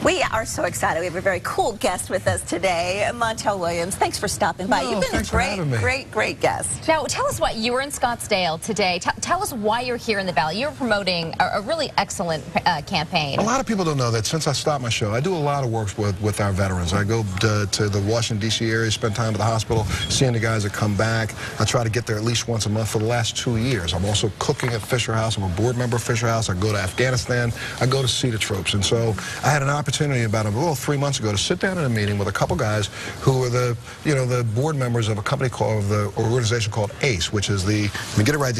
We are so excited. We have a very cool guest with us today, Montel Williams. Thanks for stopping by. You've been a great guest. Now, tell us what, you were in Scottsdale today. Tell us why you're here in the Valley. You're promoting a really excellent campaign. A lot of people don't know that since I stopped my show, I do a lot of work with our veterans. I go to the Washington, D.C. area, spend time at the hospital, seeing the guys that come back. I try to get there at least once a month for the last 2 years. I'm also cooking at Fisher House. I'm a board member of Fisher House. I go to Afghanistan. I go to see the troops. And so I had an opportunity about 3 months ago to sit down in a meeting with a couple guys who are the board members of a company called, the organization called ACE, which is the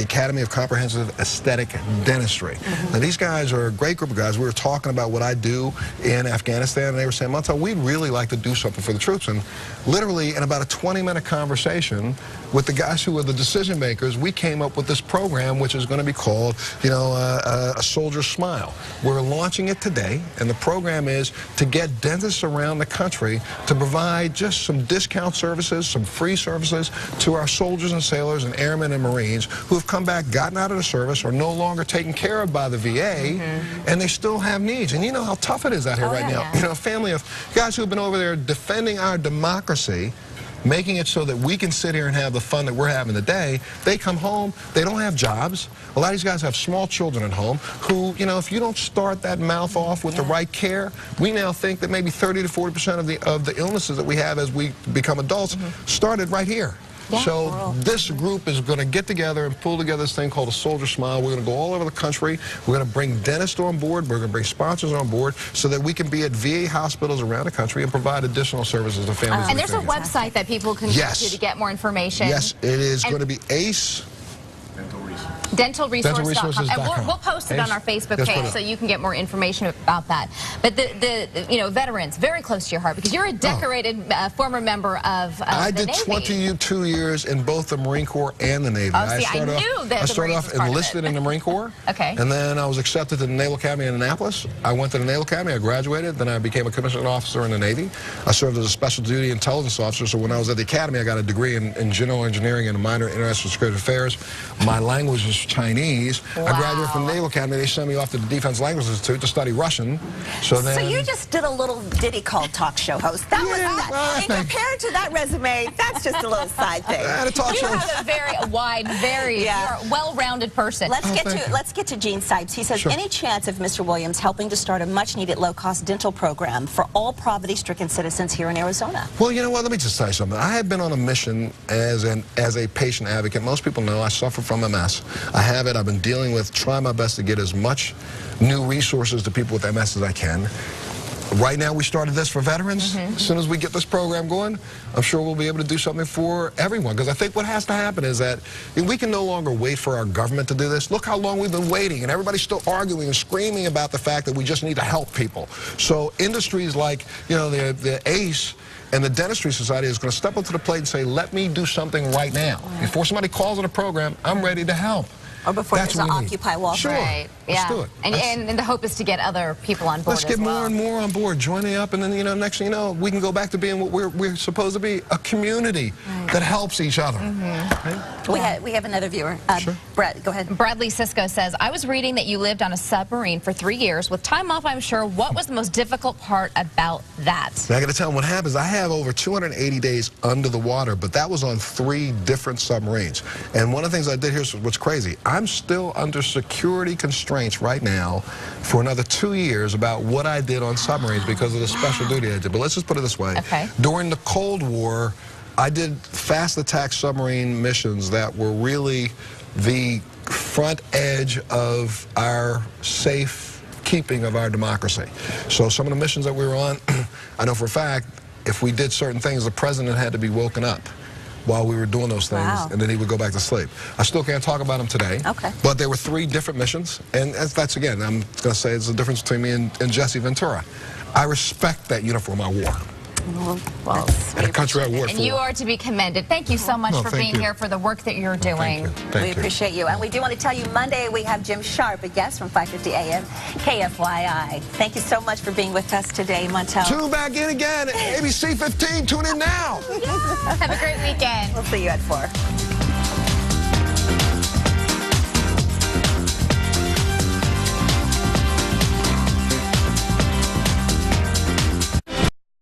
Academy of Comprehensive Aesthetic Dentistry. Now these guys are a great group of guys. We were talking about what I do in Afghanistan, and they were saying, Montel, we'd really like to do something for the troops. And literally in about a 20-minute conversation with the guys who were the decision makers, we came up with this program, which is going to be called, a Soldier Smile. We're launching it today, and the program is to get dentists around the country to provide just some discount services, some free services to our soldiers and sailors and airmen and Marines who have come back, gotten out of the service, are no longer taken care of by the VA, and they still have needs. And you know how tough it is out here right now. You know, a family of guys who have been over there defending our democracy, making it so that we can sit here and have the fun that we're having today. They come home, they don't have jobs. A lot of these guys have small children at home who, if you don't start that mouth off with the right care, we now think that maybe 30 to 40% of the illnesses that we have as we become adults started right here. So this group is going to get together and pull together this thing called a Soldier Smile. We're going to go all over the country. We're going to bring dentists on board. We're going to bring sponsors on board so that we can be at VA hospitals around the country and provide additional services to families. And there's a website that people can go to get more information. Yes, it is going to be ACE. DentalResource.com. And we'll post it on our Facebook page so you can get more information about that. But the veterans, very close to your heart because you're a decorated former member of the Navy. I did 22 years in both the Marine Corps and the Navy. I started off enlisted in the Marine Corps. And then I was accepted to the Naval Academy in Annapolis. I went to the Naval Academy. I graduated. Then I became a commissioned officer in the Navy. I served as a special duty intelligence officer. So when I was at the Academy, I got a degree in general engineering and a minor in international security affairs. My language is Chinese. I graduated from the Naval Academy. They sent me off to the Defense Language Institute to study Russian. So you just did a little ditty called talk show host. That was that. And compared to that resume, that's just a little side thing. You have a very wide, you're a well-rounded person. Let's get to Gene Sipes. He says, any chance of Mr. Williams helping to start a much-needed low-cost dental program for all poverty-stricken citizens here in Arizona? Well, you know what? Let me just tell you something. I have been on a mission as a patient advocate. Most people know I suffer from MS. I have it. I've been dealing with, trying my best to get as much new resources to people with MS as I can. Right now, we started this for veterans. As soon as we get this program going, I'm sure we'll be able to do something for everyone. Because I think what has to happen is that we can no longer wait for our government to do this. Look how long we've been waiting, and everybody's still arguing and screaming about the fact that we just need to help people. So industries like, the ACE and the Dentistry Society is going to step up to the plate and say, let me do something right now. Before somebody calls on a program, I'm ready to help. Or before there's an Occupy Wall Street. Right. Let's do it. And the hope is to get other people on board. Let's get more and more on board, joining up, and then next thing you know, we can go back to being what we're supposed to be, a community that helps each other. Right? We have another viewer. Brett, go ahead. Bradley Sisko says, I was reading that you lived on a submarine for 3 years. With time off, I'm sure. What was the most difficult part about that? Now, I got to tell them what happens. I have over 280 days under the water, but that was on 3 different submarines. And one of the things I did here is what's crazy. I'm still under security constraints right now for another 2 years about what I did on submarines because of the special duty I did. But let's just put it this way. During the Cold War, I did fast attack submarine missions that were really the front edge of our safe keeping of our democracy. So some of the missions that we were on, I know for a fact, if we did certain things, the president had to be woken up while we were doing those things, and then he would go back to sleep. I still can't talk about them today, but there were 3 different missions, and that's, again, I'm going to say it's the difference between me and Jesse Ventura. I respect that uniform I wore. Well, and a country I work for. And you are to be commended. Thank you so much for being here, for the work that you're doing. We appreciate you. And we do want to tell you, Monday we have Jim Sharp, a guest from 5:50 a.m. KFYI. Thank you so much for being with us today, Montel. Tune back in again at ABC 15. Tune in now. Have a great weekend. We'll see you at 4.